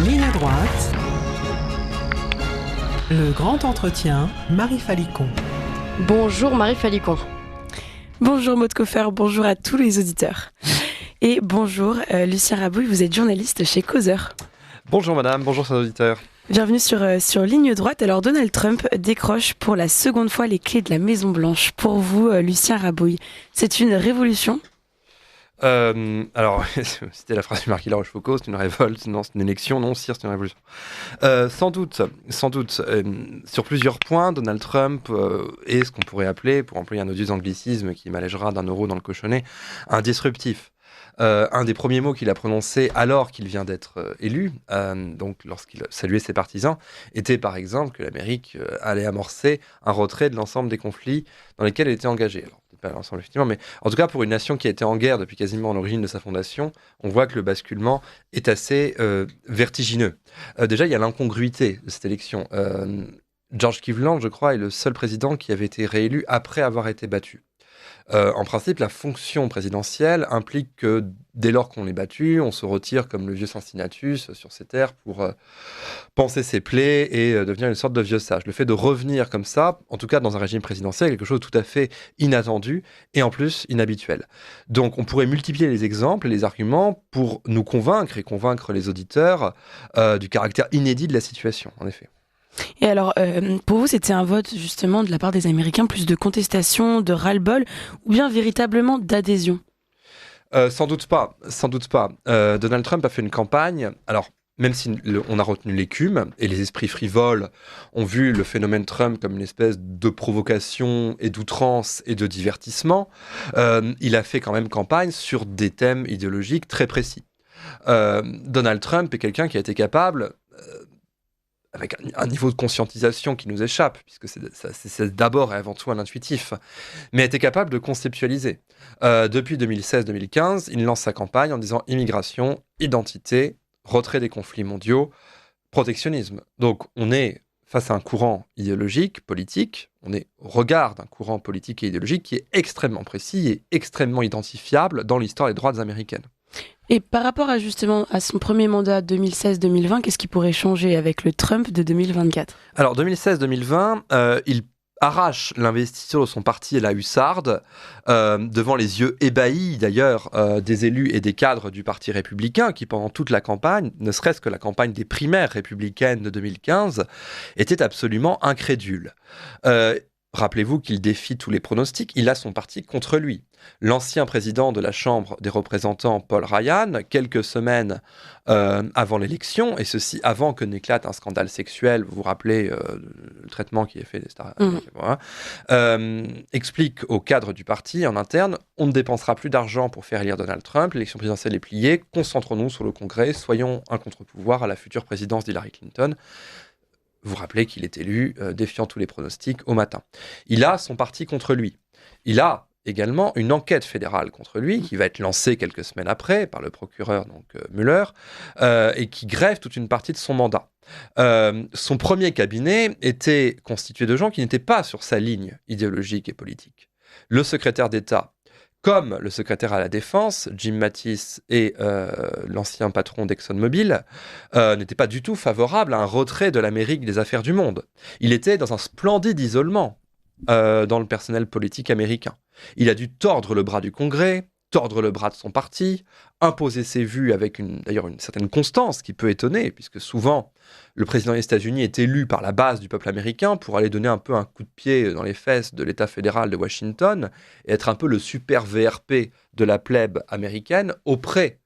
Ligne droite, le grand entretien, Marie Falicon. Bonjour Marie Falicon. Bonjour Maud Coffer, bonjour à tous les auditeurs. Et bonjour Lucien Rabouille, vous êtes journaliste chez Causeur. Bonjour madame, bonjour chers auditeurs. Bienvenue sur Ligne droite. Alors Donald Trump décroche pour la seconde fois les clés de la Maison Blanche. Pour vous, Lucien Rabouille, c'est une révolution ? Alors, c'était la phrase du marquis La Rochefoucauld, c'est une révolte, non, c'est une élection, non, sire, c'est une révolution. Sans doute, sur plusieurs points, Donald Trump est ce qu'on pourrait appeler, pour employer un odieux anglicisme qui m'allégera d'un euro dans le cochonnet, un disruptif. Un des premiers mots qu'il a prononcé alors qu'il vient d'être élu, donc lorsqu'il saluait ses partisans, était par exemple que l'Amérique allait amorcer un retrait de l'ensemble des conflits dans lesquels elle était engagée. Alors, pas l'ensemble effectivement, mais en tout cas pour une nation qui a été en guerre depuis quasiment l'origine de sa fondation, on voit que le basculement est assez vertigineux. Déjà, il y a l'incongruité de cette élection. George Cleveland, je crois, est le seul président qui avait été réélu après avoir été battu. En principe, la fonction présidentielle implique que dès lors qu'on est battu, on se retire comme le vieux Cincinnatus sur ses terres pour panser ses plaies et devenir une sorte de vieux sage. Le fait de revenir comme ça, en tout cas dans un régime présidentiel, est quelque chose de tout à fait inattendu et en plus inhabituel. Donc on pourrait multiplier les exemples et les arguments pour nous convaincre et convaincre les auditeurs du caractère inédit de la situation, en effet. Et alors, pour vous, c'était un vote justement de la part des Américains, plus de contestation, de ras-le-bol, ou bien véritablement d'adhésion ? Sans doute pas. Donald Trump a fait une campagne, alors même si on a retenu l'écume, et les esprits frivoles ont vu le phénomène Trump comme une espèce de provocation et d'outrance et de divertissement, il a fait quand même campagne sur des thèmes idéologiques très précis. Donald Trump est quelqu'un qui a été capable... avec un niveau de conscientisation qui nous échappe, puisque c'est d'abord et avant tout un intuitif, mais a été capable de conceptualiser. Depuis 2016-2015, il lance sa campagne en disant immigration, identité, retrait des conflits mondiaux, protectionnisme. Donc on est face à un courant idéologique, politique, on est au regard d'un courant politique et idéologique qui est extrêmement précis et extrêmement identifiable dans l'histoire des droites américaines. Et par rapport à son premier mandat 2016-2020, qu'est-ce qui pourrait changer avec le Trump de 2024 ? Alors 2016-2020, il arrache l'investiture de son parti et la hussarde devant les yeux ébahis d'ailleurs des élus et des cadres du parti républicain qui pendant toute la campagne, ne serait-ce que la campagne des primaires républicaines de 2015, étaient absolument incrédules. Rappelez-vous qu'il défie tous les pronostics, il a son parti contre lui. L'ancien président de la Chambre des représentants, Paul Ryan, quelques semaines avant l'élection, et ceci avant que n'éclate un scandale sexuel, vous vous rappelez le traitement qui est fait des stars, explique au cadre du parti en interne, on ne dépensera plus d'argent pour faire élire Donald Trump, l'élection présidentielle est pliée, concentrons-nous sur le Congrès, soyons un contre-pouvoir à la future présidence d'Hillary Clinton. Vous rappelez qu'il est élu, défiant tous les pronostics, au matin. Il a son parti contre lui. Il a également une enquête fédérale contre lui, qui va être lancée quelques semaines après par le procureur Mueller, et qui grève toute une partie de son mandat. Son premier cabinet était constitué de gens qui n'étaient pas sur sa ligne idéologique et politique. Le secrétaire d'État, comme le secrétaire à la Défense, Jim Mattis et l'ancien patron d'ExxonMobil, n'étaient pas du tout favorables à un retrait de l'Amérique des affaires du monde. Il était dans un splendide isolement dans le personnel politique américain. Il a dû tordre le bras du Congrès, tordre le bras de son parti, imposer ses vues avec d'ailleurs une certaine constance qui peut étonner, puisque souvent le président des États-Unis est élu par la base du peuple américain pour aller donner un peu un coup de pied dans les fesses de l'État fédéral de Washington et être un peu le super VRP de la plèbe américaine auprès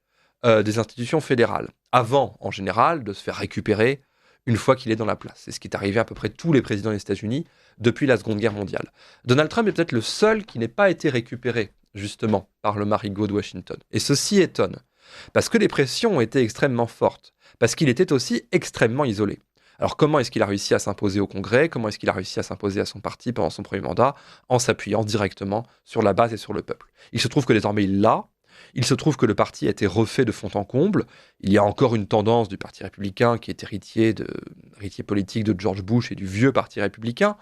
des institutions fédérales, avant en général de se faire récupérer une fois qu'il est dans la place. C'est ce qui est arrivé à peu près tous les présidents des États-Unis depuis la Seconde Guerre mondiale. Donald Trump est peut-être le seul qui n'ait pas été récupéré justement par le marigot de Washington. Et ceci étonne, parce que les pressions ont été extrêmement fortes, parce qu'il était aussi extrêmement isolé. Alors comment est-ce qu'il a réussi à s'imposer au Congrès ? Comment est-ce qu'il a réussi à s'imposer à son parti pendant son premier mandat ? En s'appuyant directement sur la base et sur le peuple. Il se trouve que désormais il l'a. Il se trouve que le parti a été refait de fond en comble. Il y a encore une tendance du Parti républicain qui est héritier politique de George Bush et du vieux Parti républicain.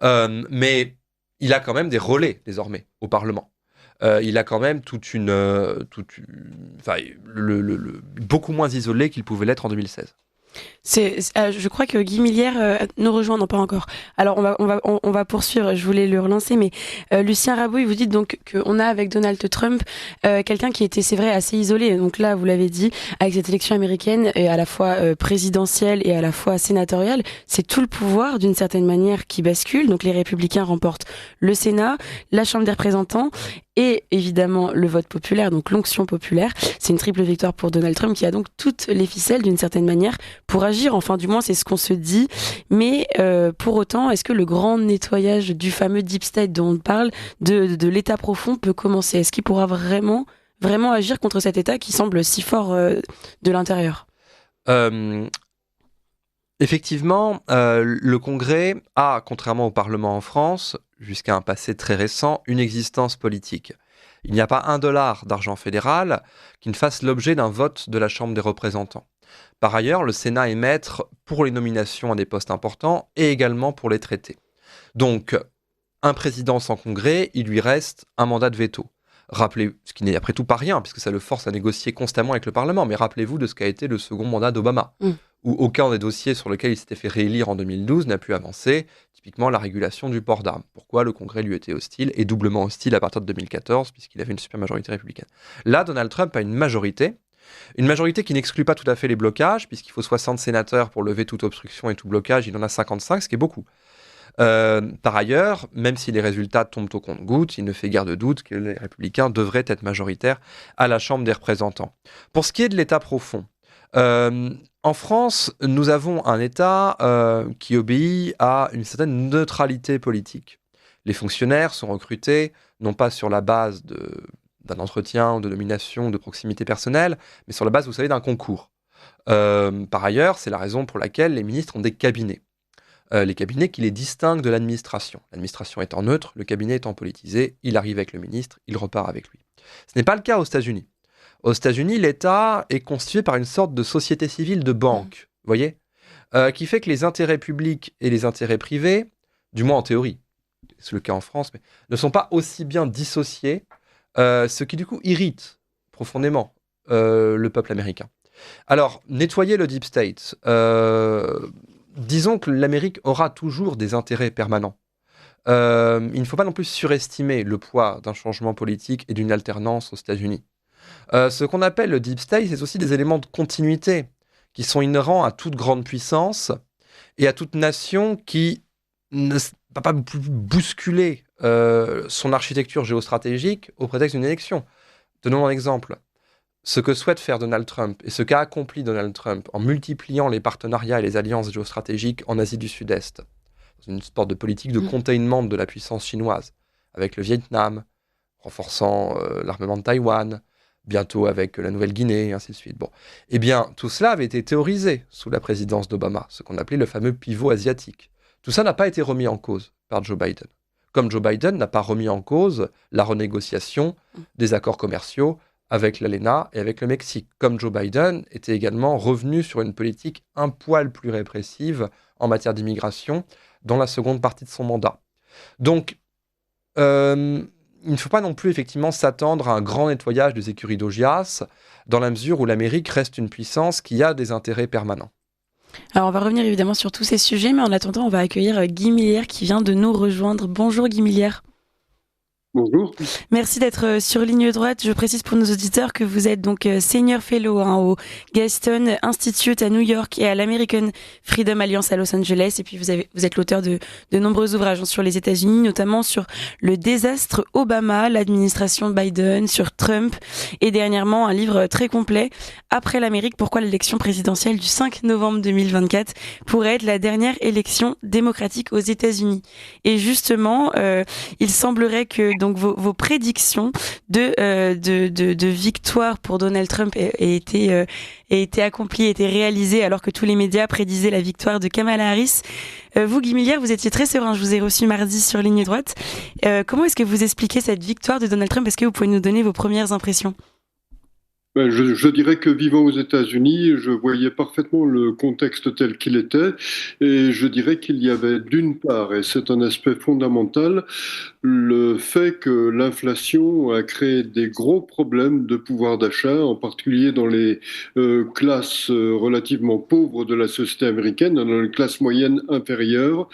Mais il a quand même des relais désormais au Parlement. Il a quand même beaucoup moins isolé qu'il pouvait l'être en 2016. Je crois que Guy Millière nous rejoint, non pas encore. Alors on va poursuivre, je voulais le relancer, mais Lucien Rabouille, vous dites donc qu'on a avec Donald Trump quelqu'un qui était, c'est vrai, assez isolé. Donc là, vous l'avez dit, avec cette élection américaine, et à la fois présidentielle et à la fois sénatoriale, c'est tout le pouvoir d'une certaine manière qui bascule. Donc les républicains remportent le Sénat, la Chambre des représentants, et évidemment le vote populaire, donc l'onction populaire. C'est une triple victoire pour Donald Trump qui a donc toutes les ficelles d'une certaine manière pour agir. Enfin, du moins, c'est ce qu'on se dit. Mais pour autant, est-ce que le grand nettoyage du fameux deep state dont on parle, de l'État profond, peut commencer? Est-ce qu'il pourra vraiment agir contre cet État qui semble si fort de l'intérieur? Effectivement, le Congrès a, contrairement au Parlement en France, jusqu'à un passé très récent, une existence politique. Il n'y a pas $1 d'argent fédéral qui ne fasse l'objet d'un vote de la Chambre des représentants. Par ailleurs, le Sénat est maître pour les nominations à des postes importants et également pour les traités. Donc, un président sans Congrès, il lui reste un mandat de veto. Rappelez, ce qui n'est après tout pas rien, puisque ça le force à négocier constamment avec le Parlement, mais rappelez-vous de ce qu'a été le second mandat d'Obama, où aucun des dossiers sur lesquels il s'était fait réélire en 2012 n'a pu avancer, typiquement la régulation du port d'armes. Pourquoi le Congrès lui était hostile, et doublement hostile à partir de 2014, puisqu'il avait une super majorité républicaine. Là, Donald Trump a une majorité qui n'exclut pas tout à fait les blocages, puisqu'il faut 60 sénateurs pour lever toute obstruction et tout blocage, il en a 55, ce qui est beaucoup. Par ailleurs, même si les résultats tombent au compte-gouttes, il ne fait guère de doute que les républicains devraient être majoritaires à la Chambre des représentants. Pour ce qui est de l'État profond, en France, nous avons un État qui obéit à une certaine neutralité politique. Les fonctionnaires sont recrutés non pas sur la base d'un entretien, de nomination, de proximité personnelle, mais sur la base, vous savez, d'un concours. Par ailleurs, c'est la raison pour laquelle les ministres ont des cabinets. Les cabinets qui les distinguent de l'administration. L'administration étant neutre, le cabinet étant politisé, il arrive avec le ministre, il repart avec lui. Ce n'est pas le cas aux États-Unis. Aux États-Unis, l'État est constitué par une sorte de société civile de banque, vous voyez, qui fait que les intérêts publics et les intérêts privés, du moins en théorie, c'est le cas en France, mais ne sont pas aussi bien dissociés, ce qui du coup irrite profondément le peuple américain. Alors, nettoyer le deep state, disons que l'Amérique aura toujours des intérêts permanents. Il ne faut pas non plus surestimer le poids d'un changement politique et d'une alternance aux États-Unis. Ce qu'on appelle le deep state, c'est aussi des éléments de continuité qui sont inhérents à toute grande puissance et à toute nation qui ne va pas bousculer son architecture géostratégique au prétexte d'une élection. Donnons un exemple. Ce que souhaite faire Donald Trump et ce qu'a accompli Donald Trump en multipliant les partenariats et les alliances géostratégiques en Asie du Sud-Est, dans une sorte de politique de containment de la puissance chinoise, avec le Vietnam, renforçant l'armement de Taïwan, bientôt avec la Nouvelle-Guinée, et ainsi de suite. Bon. Eh bien, tout cela avait été théorisé sous la présidence d'Obama, ce qu'on appelait le fameux pivot asiatique. Tout ça n'a pas été remis en cause par Joe Biden. Comme Joe Biden n'a pas remis en cause la renégociation des accords commerciaux avec l'ALENA et avec le Mexique, comme Joe Biden était également revenu sur une politique un poil plus répressive en matière d'immigration dans la seconde partie de son mandat. Donc, il ne faut pas non plus effectivement s'attendre à un grand nettoyage des écuries d'Augias, dans la mesure où l'Amérique reste une puissance qui a des intérêts permanents. Alors on va revenir évidemment sur tous ces sujets, mais en attendant, on va accueillir Guy Millière qui vient de nous rejoindre. Bonjour Guy Millière. Bonjour. Merci d'être sur Ligne Droite. Je précise pour nos auditeurs que vous êtes donc Senior Fellow au Gaston Institute à New York et à l'American Freedom Alliance à Los Angeles. Et puis vous êtes l'auteur de nombreux ouvrages sur les États-Unis, notamment sur le désastre Obama, l'administration Biden, sur Trump et dernièrement un livre très complet, Après l'Amérique, pourquoi l'élection présidentielle du 5 novembre 2024 pourrait être la dernière élection démocratique aux États-Unis. Et justement, il semblerait que donc vos prédictions de victoire pour Donald Trump aient été accomplies, aient été réalisées alors que tous les médias prédisaient la victoire de Kamala Harris. Vous, Guy Millière, vous étiez très serein. Je vous ai reçu mardi sur Ligne Droite. Comment est-ce que vous expliquez cette victoire de Donald Trump? Est-ce que vous pouvez nous donner vos premières impressions? Je dirais que vivant aux États-Unis, je voyais parfaitement le contexte tel qu'il était et je dirais qu'il y avait d'une part, et c'est un aspect fondamental, le fait que l'inflation a créé des gros problèmes de pouvoir d'achat, en particulier dans les classes relativement pauvres de la société américaine, dans les classes moyennes inférieures.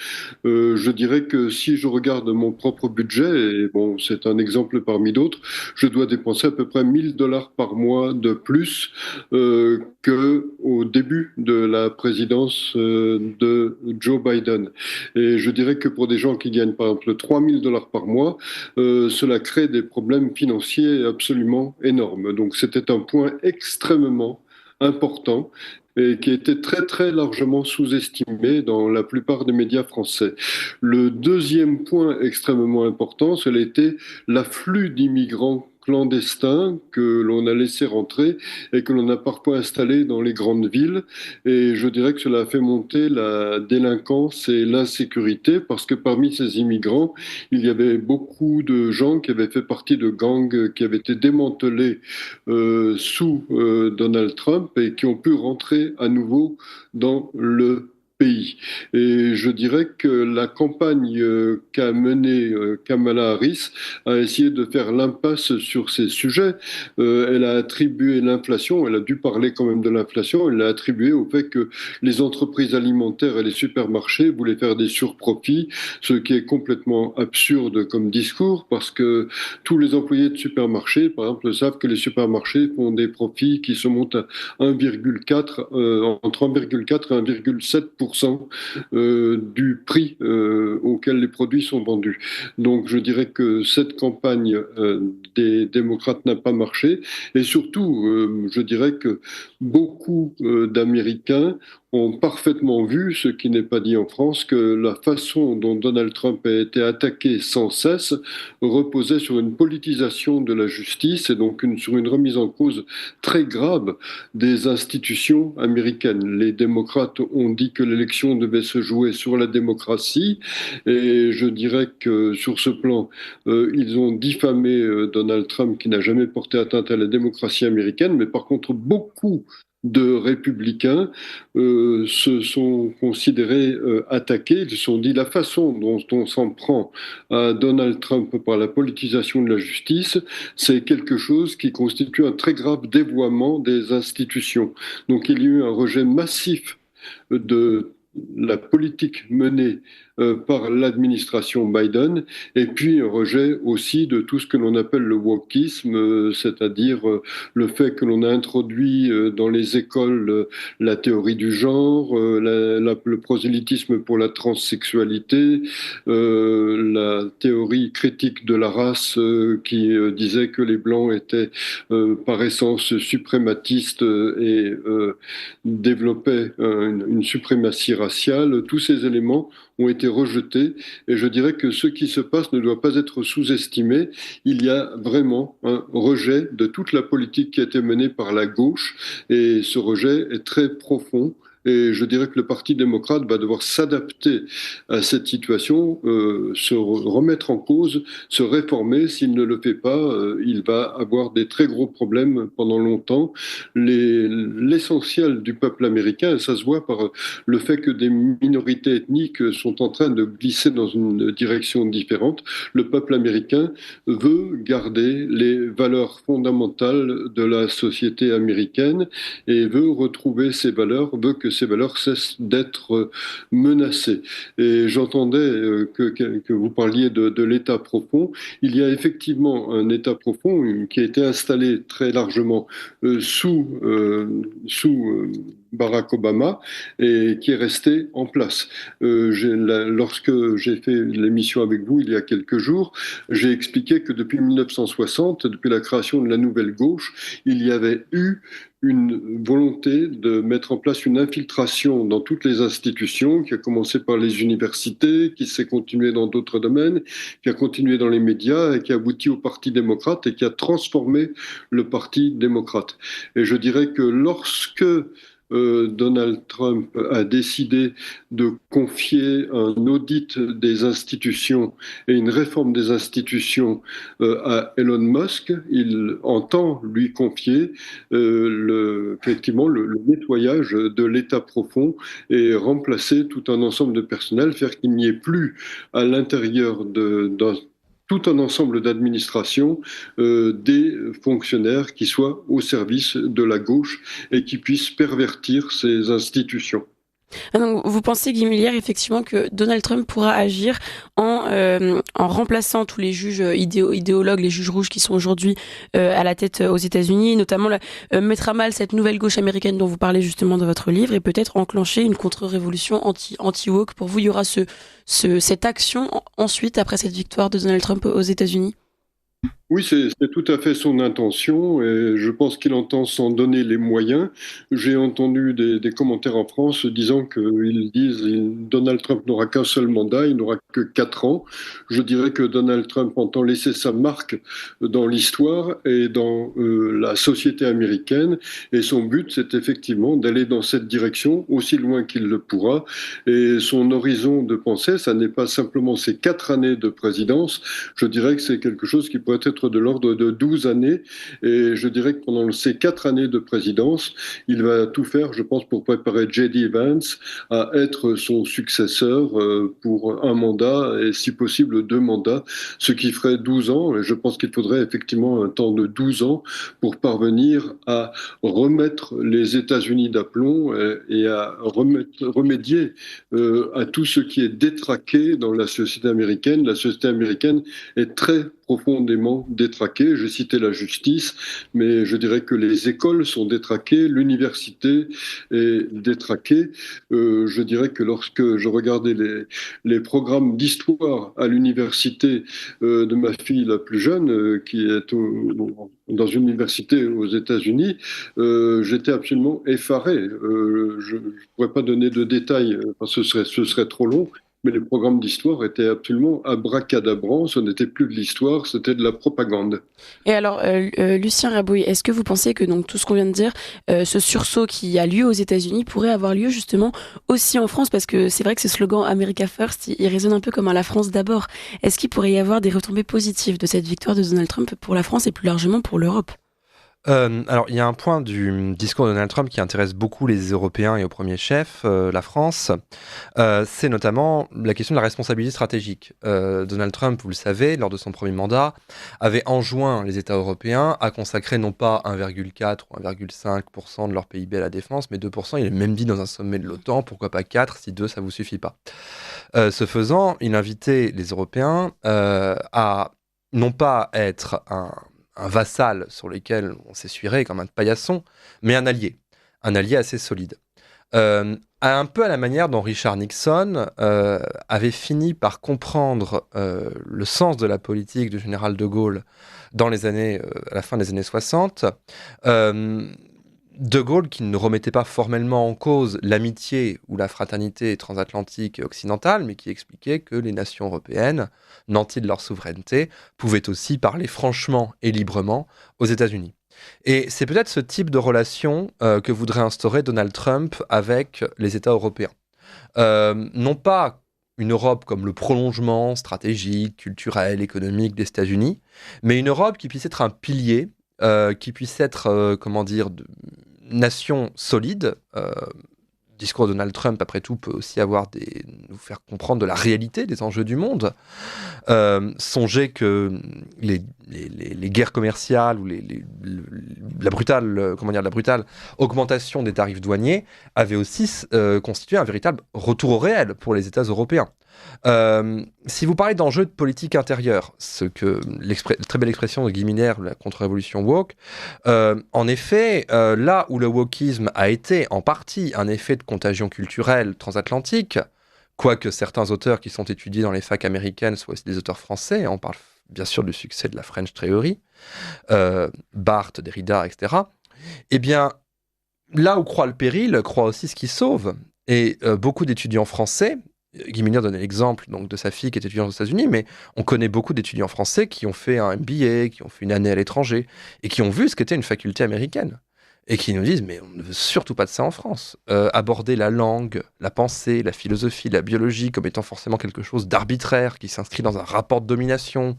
Je dirais que si je regarde mon propre budget, et bon, c'est un exemple parmi d'autres, je dois dépenser à peu près $1 000 par mois de plus qu'au début de la présidence de Joe Biden. Et je dirais que pour des gens qui gagnent par exemple $3 000 par mois, cela crée des problèmes financiers absolument énormes. Donc c'était un point extrêmement important et qui était très très largement sous-estimé dans la plupart des médias français. Le deuxième point extrêmement important, cela était l'afflux d'immigrants clandestins que l'on a laissé rentrer et que l'on a parfois installés dans les grandes villes. Et je dirais que cela a fait monter la délinquance et l'insécurité parce que parmi ces immigrants, il y avait beaucoup de gens qui avaient fait partie de gangs qui avaient été démantelés sous Donald Trump et qui ont pu rentrer à nouveau dans le pays. Et je dirais que la campagne qu'a menée Kamala Harris a essayé de faire l'impasse sur ces sujets. Elle a attribué l'inflation, elle a dû parler quand même de l'inflation, elle l'a attribué au fait que les entreprises alimentaires et les supermarchés voulaient faire des surprofits, ce qui est complètement absurde comme discours parce que tous les employés de supermarchés, par exemple, savent que les supermarchés font des profits qui se montent à 1,4, entre 1,4 et 1,7% du prix auquel les produits sont vendus. Donc je dirais que cette campagne des démocrates n'a pas marché et surtout je dirais que beaucoup d'Américains ont parfaitement vu, ce qui n'est pas dit en France, que la façon dont Donald Trump a été attaqué sans cesse reposait sur une politisation de la justice et donc sur une remise en cause très grave des institutions américaines. Les démocrates ont dit que l'élection devait se jouer sur la démocratie et je dirais que sur ce plan, ils ont diffamé Donald Trump qui n'a jamais porté atteinte à la démocratie américaine, mais par contre beaucoup de républicains se sont considérés attaqués. Ils se sont dit la façon dont on s'en prend à Donald Trump par la politisation de la justice, c'est quelque chose qui constitue un très grave dévoiement des institutions. Donc il y a eu un rejet massif de la politique menée par l'administration Biden et puis un rejet aussi de tout ce que l'on appelle le wokisme, c'est-à-dire le fait que l'on a introduit dans les écoles la théorie du genre, le prosélytisme pour la transsexualité, la théorie critique de la race qui disait que les blancs étaient par essence suprématistes et développaient une suprématie raciale. Tous ces éléments ont été rejetés et je dirais que ce qui se passe ne doit pas être sous-estimé. Il y a vraiment un rejet de toute la politique qui a été menée par la gauche et ce rejet est très profond. Et je dirais que le Parti démocrate va devoir s'adapter à cette situation, se remettre en cause, se réformer. S'il ne le fait pas, il va avoir des très gros problèmes pendant longtemps. L'essentiel du peuple américain, et ça se voit par le fait que des minorités ethniques sont en train de glisser dans une direction différente. Le peuple américain veut garder les valeurs fondamentales de la société américaine et veut retrouver ces valeurs, veut que ces valeurs cessent d'être menacées. Et j'entendais que vous parliez de l'État profond. Il y a effectivement un État profond qui a été installé très largement sous Barack Obama et qui est resté en place. Lorsque j'ai fait l'émission avec vous il y a quelques jours, j'ai expliqué que depuis 1960, depuis la création de la nouvelle gauche, il y avait eu une volonté de mettre en place une infiltration dans toutes les institutions qui a commencé par les universités, qui s'est continuée dans d'autres domaines, qui a continué dans les médias et qui a abouti au Parti démocrate et qui a transformé le Parti démocrate. Et je dirais que lorsque Donald Trump a décidé de confier un audit des institutions et une réforme des institutions à Elon Musk, il entend lui confier effectivement le nettoyage de l'État profond et remplacer tout un ensemble de personnel, faire qu'il n'y ait plus à l'intérieur d'un tout un ensemble d'administrations, des fonctionnaires qui soient au service de la gauche et qui puissent pervertir ces institutions. Donc, vous pensez, Guy Millière, effectivement, que Donald Trump pourra agir en remplaçant tous les juges idéologues, les juges rouges qui sont aujourd'hui à la tête aux États-Unis, notamment mettre à mal cette nouvelle gauche américaine dont vous parlez justement dans votre livre, et peut-être enclencher une contre-révolution anti-woke. Pour vous, il y aura cette action ensuite, après cette victoire de Donald Trump aux États-Unis? Oui, c'est tout à fait son intention et je pense qu'il entend s'en donner les moyens. J'ai entendu des commentaires en France disant qu'ils disent Donald Trump n'aura qu'un seul mandat, il n'aura que 4 ans. Je dirais que Donald Trump entend laisser sa marque dans l'histoire et dans la société américaine et son but, c'est effectivement d'aller dans cette direction aussi loin qu'il le pourra. Et son horizon de pensée, ça n'est pas simplement ces 4 années de présidence, je dirais que c'est quelque chose qui pourrait être de l'ordre de 12 années. Et je dirais que pendant ces 4 années de présidence, il va tout faire, je pense, pour préparer J.D. Vance à être son successeur pour un mandat et si possible 2 mandats, ce qui ferait 12 ans. Et je pense qu'il faudrait effectivement un temps de 12 ans pour parvenir à remettre les États-Unis d'aplomb et à remédier à tout ce qui est détraqué dans la société américaine. La société américaine est très profondément détraquée. J'ai cité la justice, mais je dirais que les écoles sont détraquées, l'université est détraquée. Je dirais que lorsque je regardais les programmes d'histoire à l'université de ma fille la plus jeune, qui est dans une université aux États-Unis, j'étais absolument effaré. Je ne pourrais pas donner de détails parce que ce serait trop long. Mais les programmes d'histoire étaient absolument abracadabrants. Ce n'était plus de l'histoire, c'était de la propagande. Et alors, Lucien Rabouille, est-ce que vous pensez que donc tout ce qu'on vient de dire, ce sursaut qui a lieu aux États-Unis pourrait avoir lieu justement aussi en France? Parce que c'est vrai que ce slogan America First, il résonne un peu comme à la France d'abord. Est-ce qu'il pourrait y avoir des retombées positives de cette victoire de Donald Trump pour la France et plus largement pour l'Europe? Alors, il y a un point du discours de Donald Trump qui intéresse beaucoup les Européens et au premier chef, la France. C'est notamment la question de la responsabilité stratégique. Donald Trump, vous le savez, lors de son premier mandat, avait enjoint les États européens à consacrer non pas 1,4 ou 1,5% de leur PIB à la défense, mais 2%. Il a même dit dans un sommet de l'OTAN, pourquoi pas 4 si 2 ça vous suffit pas. Ce faisant, il invitait les Européens à non pas être un vassal sur lequel on s'essuierait comme un paillasson, mais un allié assez solide. Un peu à la manière dont Richard Nixon avait fini par comprendre le sens de la politique du général de Gaulle à la fin des années 60. De Gaulle, qui ne remettait pas formellement en cause l'amitié ou la fraternité transatlantique et occidentale, mais qui expliquait que les nations européennes, nanties de leur souveraineté, pouvaient aussi parler franchement et librement aux États-Unis. Et c'est peut-être ce type de relation que voudrait instaurer Donald Trump avec les États européens. Non pas une Europe comme le prolongement stratégique, culturel, économique des États-Unis, mais une Europe qui puisse être un pilier, qui puisse être, nation solide. Discours de Donald Trump, après tout, peut aussi nous faire comprendre de la réalité des enjeux du monde. Songez que les guerres commerciales ou la brutale augmentation des tarifs douaniers avait aussi constitué un véritable retour au réel pour les États européens. Si vous parlez d'enjeux de politique intérieure, ce que très belle expression de Guy Millière, la contre-révolution woke, en effet, là où le wokisme a été en partie un effet de contagion culturelle transatlantique, quoique certains auteurs qui sont étudiés dans les facs américaines soient aussi des auteurs français, on parle bien sûr du succès de la French Theory, Barthes, Derrida, etc. Eh bien, là où croit le péril, croit aussi ce qui sauve. Et beaucoup d'étudiants français, Guy Millière donnait l'exemple donc, de sa fille qui est étudiante aux États-Unis, mais on connaît beaucoup d'étudiants français qui ont fait un MBA, qui ont fait une année à l'étranger, et qui ont vu ce qu'était une faculté américaine. Et qui nous disent, mais on ne veut surtout pas de ça en France. Aborder la langue, la pensée, la philosophie, la biologie comme étant forcément quelque chose d'arbitraire, qui s'inscrit dans un rapport de domination,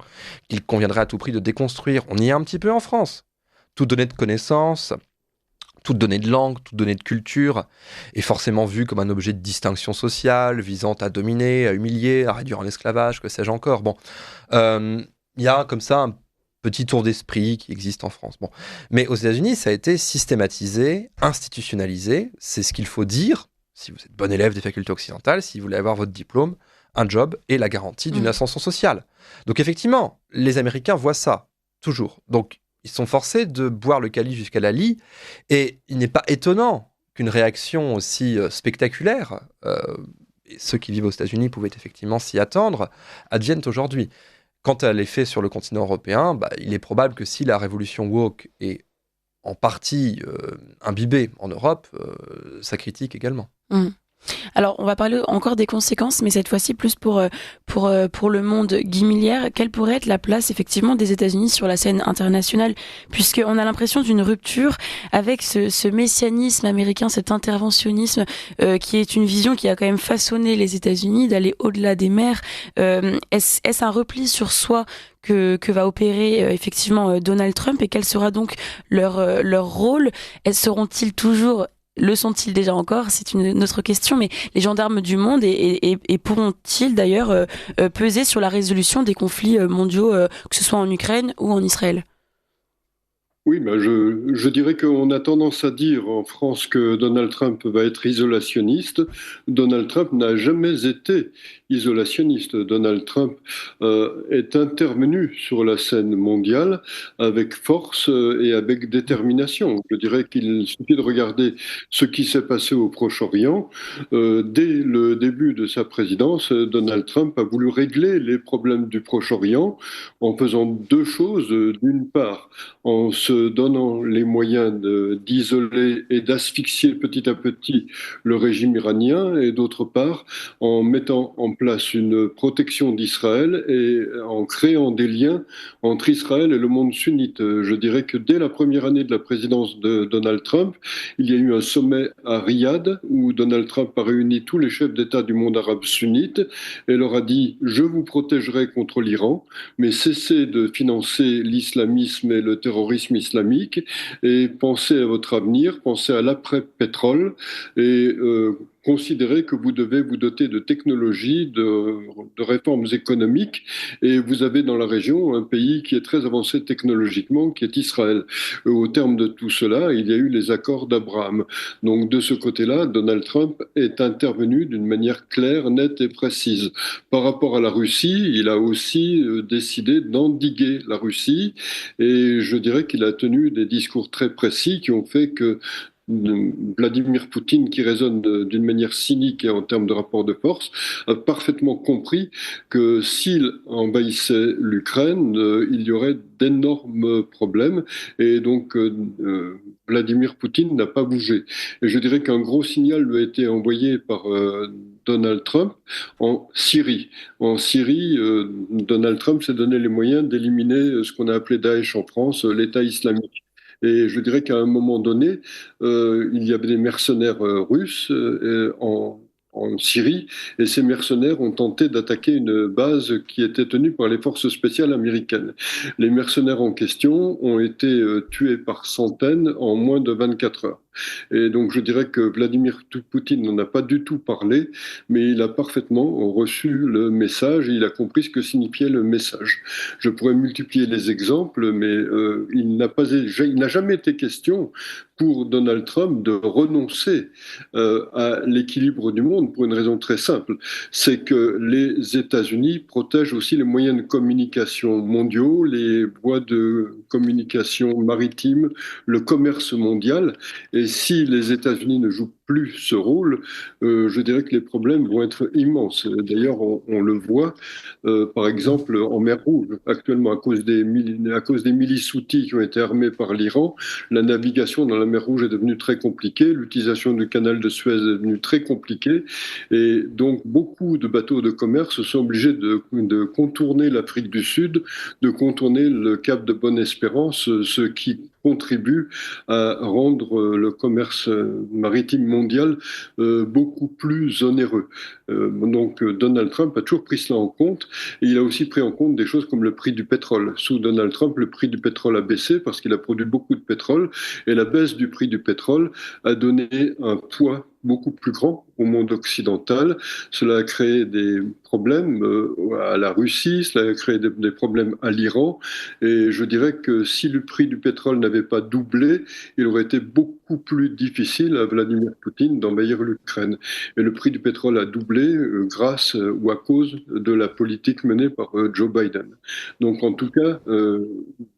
qu'il conviendrait à tout prix de déconstruire. On y est un petit peu en France. Tout donner de connaissances, toute donnée de langue, toute donnée de culture est forcément vue comme un objet de distinction sociale, visant à dominer, à humilier, à réduire en esclavage, que sais-je encore. Bon, il y a comme ça un petit tour d'esprit qui existe en France. Bon. Mais aux États-Unis, ça a été systématisé, institutionnalisé. C'est ce qu'il faut dire si vous êtes bon élève des facultés occidentales, si vous voulez avoir votre diplôme, un job et la garantie d'une ascension sociale. Donc effectivement, les Américains voient ça, toujours. Donc ils sont forcés de boire le calice jusqu'à la lie. Et il n'est pas étonnant qu'une réaction aussi spectaculaire, et ceux qui vivent aux États-Unis pouvaient effectivement s'y attendre, advienne aujourd'hui. Quant à l'effet sur le continent européen, il est probable que si la révolution woke est en partie imbibée en Europe, ça critique également. Alors, on va parler encore des conséquences, mais cette fois-ci plus pour le monde guimilière. Quelle pourrait être la place effectivement des États-Unis sur la scène internationale, puisqu'on a l'impression d'une rupture avec ce messianisme américain, cet interventionnisme qui est une vision qui a quand même façonné les États-Unis d'aller au-delà des mers. Est-ce un repli sur soi que va opérer effectivement Donald Trump, et quel sera donc leur rôle? Seront-ils toujours, le sont-ils déjà encore? C'est une autre question, mais les gendarmes du monde, et pourront-ils d'ailleurs peser sur la résolution des conflits mondiaux, que ce soit en Ukraine ou en Israël? Oui, je dirais qu'on a tendance à dire en France que Donald Trump va être isolationniste. Donald Trump n'a jamais été isolationniste. Donald Trump est intervenu sur la scène mondiale avec force et avec détermination. Je dirais qu'il suffit de regarder ce qui s'est passé au Proche-Orient. Dès le début de sa présidence, Donald Trump a voulu régler les problèmes du Proche-Orient en faisant deux choses. D'une part, en se donnant les moyens d'isoler et d'asphyxier petit à petit le régime iranien, et d'autre part, en mettant en place une protection d'Israël et en créant des liens entre Israël et le monde sunnite. Je dirais que dès la première année de la présidence de Donald Trump, il y a eu un sommet à Riyad où Donald Trump a réuni tous les chefs d'État du monde arabe sunnite et leur a dit « Je vous protégerai contre l'Iran, mais cessez de financer l'islamisme et le terrorisme islamique et pensez à votre avenir, pensez à l'après-pétrole et considérez que vous devez vous doter de technologies, de réformes économiques, et vous avez dans la région un pays qui est très avancé technologiquement, qui est Israël. Au terme de tout cela, il y a eu les accords d'Abraham. Donc de ce côté-là, Donald Trump est intervenu d'une manière claire, nette et précise. Par rapport à la Russie, il a aussi décidé d'endiguer la Russie, et je dirais qu'il a tenu des discours très précis qui ont fait que Vladimir Poutine, qui raisonne d'une manière cynique et en termes de rapport de force, a parfaitement compris que s'il envahissait l'Ukraine, il y aurait d'énormes problèmes, et donc Vladimir Poutine n'a pas bougé. Et je dirais qu'un gros signal lui a été envoyé par Donald Trump en Syrie. En Syrie, Donald Trump s'est donné les moyens d'éliminer ce qu'on a appelé Daesh en France, l'État islamique. Et je dirais qu'à un moment donné, il y avait des mercenaires russes en Syrie, et ces mercenaires ont tenté d'attaquer une base qui était tenue par les forces spéciales américaines. Les mercenaires en question ont été tués par centaines en moins de 24 heures. Et donc je dirais que Vladimir Poutine n'en a pas du tout parlé, mais il a parfaitement reçu le message, et il a compris ce que signifiait le message. Je pourrais multiplier les exemples, mais il n'a jamais été question pour Donald Trump de renoncer à l'équilibre du monde, pour une raison très simple, c'est que les États-Unis protègent aussi les moyens de communication mondiaux, les voies de communication maritimes, le commerce mondial, et si les États-Unis ne jouent plus ce rôle, je dirais que les problèmes vont être immenses. D'ailleurs, on le voit, par exemple, en mer Rouge. Actuellement, à cause des milices houthis qui ont été armées par l'Iran, la navigation dans la mer Rouge est devenue très compliquée, l'utilisation du canal de Suez est devenue très compliquée, et donc beaucoup de bateaux de commerce sont obligés de contourner l'Afrique du Sud, de contourner le cap de Bonne-Espérance, ce qui contribue à rendre le commerce maritime mondial beaucoup plus onéreux. Donc Donald Trump a toujours pris cela en compte, et il a aussi pris en compte des choses comme le prix du pétrole. Sous Donald Trump, le prix du pétrole a baissé parce qu'il a produit beaucoup de pétrole, et la baisse du prix du pétrole a donné un poids beaucoup plus grand au monde occidental. Cela a créé des problèmes à la Russie, cela a créé des problèmes à l'Iran. Et je dirais que si le prix du pétrole n'avait pas doublé, il aurait été beaucoup plus difficile à Vladimir Poutine d'envahir l'Ukraine. Et le prix du pétrole a doublé grâce ou à cause de la politique menée par Joe Biden. Donc en tout cas,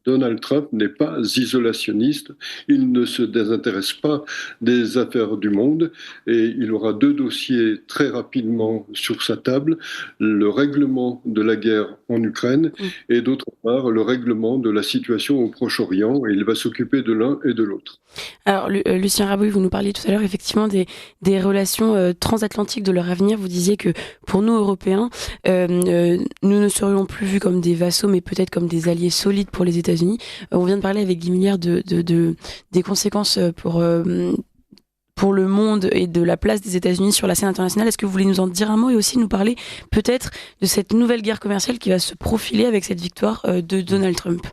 Donald Trump n'est pas isolationniste, il ne se désintéresse pas des affaires du monde et il aura deux dossiers très rapidement sur sa table, le règlement de la guerre en Ukraine et d'autre part le règlement de la situation au Proche-Orient, et il va s'occuper de l'un et de l'autre. Alors, Lucien Rabouille, vous nous parliez tout à l'heure effectivement des relations transatlantiques, de leur avenir. Vous disiez que pour nous, Européens, nous ne serions plus vus comme des vassaux, mais peut-être comme des alliés solides pour les États-Unis. On vient de parler avec Guy Millière des conséquences pour le monde et de la place des États-Unis sur la scène internationale. Est-ce que vous voulez nous en dire un mot et aussi nous parler peut-être de cette nouvelle guerre commerciale qui va se profiler avec cette victoire de Donald Trump ?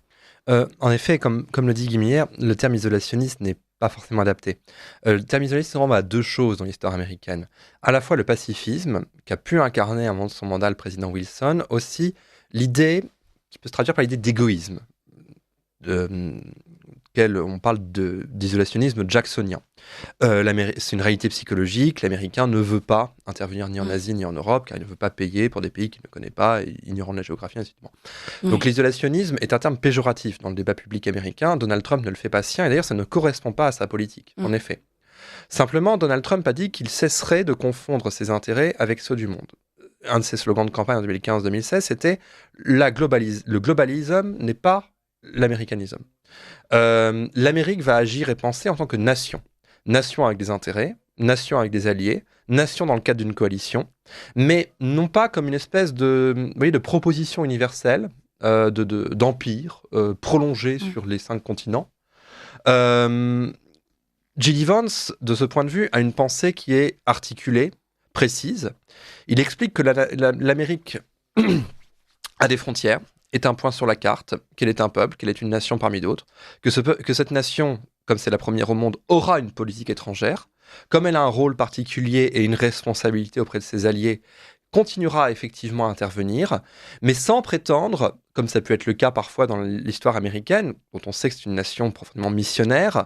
En effet, comme le dit Guy Millière, le terme isolationniste n'est pas forcément adapté. Le terme isolationniste renvoie à deux choses dans l'histoire américaine. À la fois le pacifisme, qu'a pu incarner à un moment de son mandat le président Wilson, aussi l'idée, qui peut se traduire par l'idée d'égoïsme, on parle d'isolationnisme jacksonien. C'est une réalité psychologique. L'Américain ne veut pas intervenir ni en Asie ni en Europe, car il ne veut pas payer pour des pays qu'il ne connaît pas, ignorant de la géographie, ainsi de suite. Donc l'isolationnisme est un terme péjoratif dans le débat public américain. Donald Trump ne le fait pas sien, et d'ailleurs ça ne correspond pas à sa politique, en effet. Simplement, Donald Trump a dit qu'il cesserait de confondre ses intérêts avec ceux du monde. Un de ses slogans de campagne en 2015-2016, c'était « le globalisme n'est pas l'américanisme ». L'Amérique va agir et penser en tant que nation. Nation avec des intérêts, nation avec des alliés, nation dans le cadre d'une coalition, mais non pas comme une espèce de proposition universelle, d'empire prolongé sur les 5 continents. J.D. Vance, de ce point de vue, a une pensée qui est articulée, précise. Il explique que l'Amérique a des frontières, est un point sur la carte, qu'elle est un peuple, qu'elle est une nation parmi d'autres, que cette nation, comme c'est la première au monde, aura une politique étrangère, comme elle a un rôle particulier et une responsabilité auprès de ses alliés, continuera effectivement à intervenir, mais sans prétendre, comme ça peut être le cas parfois dans l'histoire américaine, dont on sait que c'est une nation profondément missionnaire,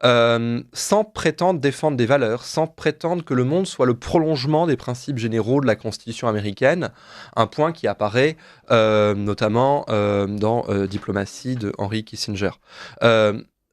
sans prétendre défendre des valeurs, sans prétendre que le monde soit le prolongement des principes généraux de la Constitution américaine, un point qui apparaît notamment dans Diplomatie de Henry Kissinger.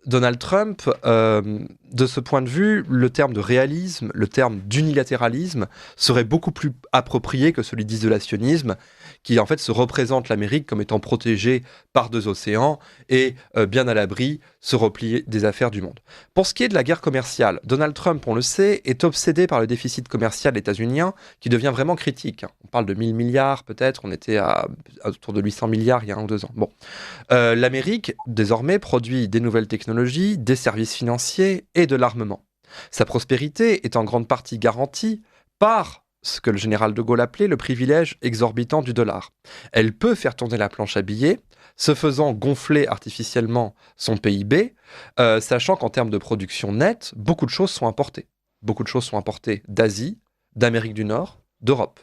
Donald Trump, de ce point de vue, le terme de réalisme, le terme d'unilatéralisme serait beaucoup plus approprié que celui d'isolationnisme, qui en fait se représente l'Amérique comme étant protégée par 2 océans et bien à l'abri, se replier des affaires du monde. Pour ce qui est de la guerre commerciale, Donald Trump, on le sait, est obsédé par le déficit commercial états-unien qui devient vraiment critique. On parle de 1000 milliards peut-être, on était autour de 800 milliards il y a 1 ou 2 ans. Bon. L'Amérique, désormais, produit des nouvelles technologies, des services financiers et de l'armement. Sa prospérité est en grande partie garantie par ce que le général de Gaulle appelait le privilège exorbitant du dollar. Elle peut faire tourner la planche à billets, se faisant gonfler artificiellement son PIB, sachant qu'en termes de production nette, beaucoup de choses sont importées. Beaucoup de choses sont importées d'Asie, d'Amérique du Nord, d'Europe.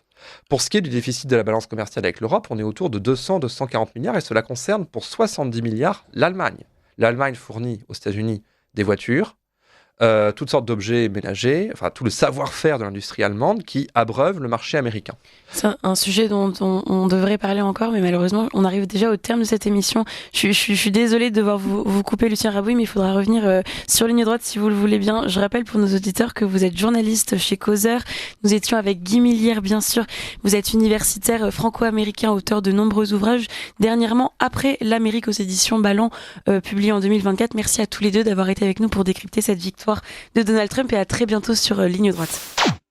Pour ce qui est du déficit de la balance commerciale avec l'Europe, on est autour de 200-240 milliards et cela concerne pour 70 milliards l'Allemagne. L'Allemagne fournit aux États-Unis des voitures, toutes sortes d'objets ménagers, enfin tout le savoir-faire de l'industrie allemande qui abreuve le marché américain. C'est un sujet dont on devrait parler encore, mais malheureusement, on arrive déjà au terme de cette émission. Je suis désolée de devoir vous couper, Lucien Rabouille, mais il faudra revenir sur Ligne Droite si vous le voulez bien. Je rappelle pour nos auditeurs que vous êtes journaliste chez Causeur. Nous étions avec Guy Millière, bien sûr. Vous êtes universitaire franco-américain, auteur de nombreux ouvrages. Dernièrement, Après l'Amérique aux éditions Ballant, publié en 2024. Merci à tous les deux d'avoir été avec nous pour décrypter cette victoire de Donald Trump et à très bientôt sur Ligne Droite.